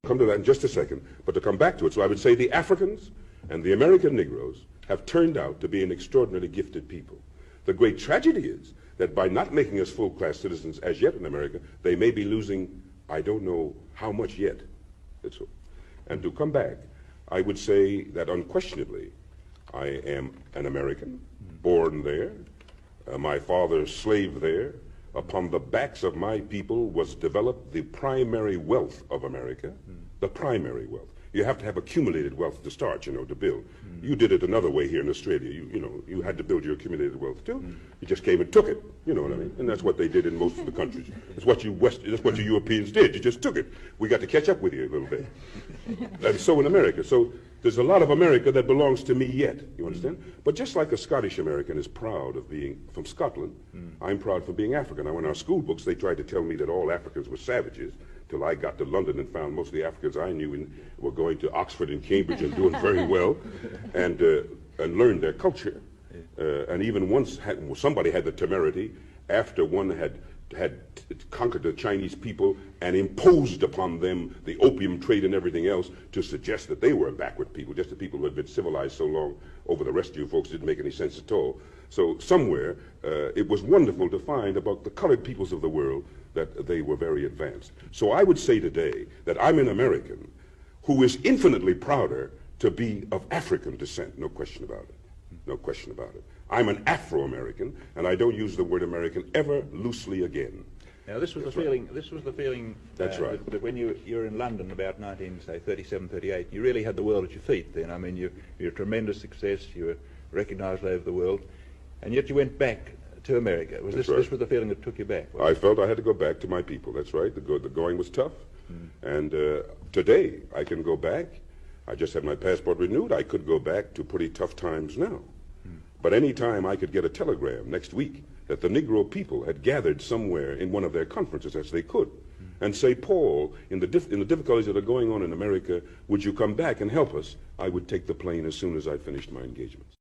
Come to that in just a second, but to come back to it, so I would say the Africans and the American Negroes have turned out to be an extraordinarily gifted people. The great tragedy is that by not making us full-class citizens as yet in America, they may be losing, I don't know how much yet. That's all. And to come back, I would say that unquestionably, I am an American, born there. My father slaved there. Upon the backs of my people was developed the primary wealth of America, the primary wealth. You have to have accumulated wealth to start, to build. You did it another way here in Australia. You had to build your accumulated wealth too. You just came and took it, you know what I mean? And that's what they did in most of the countries. That's what you Europeans did. You just took it. We got to catch up with you a little bit. And so in America. So there's a lot of America that belongs to me yet, you understand? But just like a Scottish American is proud of being from Scotland, I'm proud for being African. Now in our school books, they tried to tell me that all Africans were savages, till I got to London and found most of the Africans I knew were going to Oxford and Cambridge and doing very well, and learned their culture. And even once somebody had the temerity, after one had conquered the Chinese people and imposed upon them the opium trade and everything else, to suggest that they were a backward people, just the people who had been civilized so long over the rest of you folks didn't make any sense at all. So somewhere, it was wonderful to find about the colored peoples of the world that they were very advanced. So I would say today that I'm an American who is infinitely prouder to be of African descent, no question about it. No question about it. I'm an Afro-American, and I don't use the word American ever loosely again. Now, this was the feeling. This was the feeling. That's right. That when you were in London about 1937, 38, you really had the world at your feet. Then, I mean, you're a tremendous success. You were recognised all over the world, and yet you went back to America. Was this this was the feeling that took you back? I felt I had to go back to my people. That's right. The going was tough, and today I can go back. I just had my passport renewed. I could go back to pretty tough times now. But any time I could get a telegram next week that the Negro people had gathered somewhere in one of their conferences, as they could, and say, Paul, in the difficulties that are going on in America, would you come back and help us? I would take the plane as soon as I finished my engagements.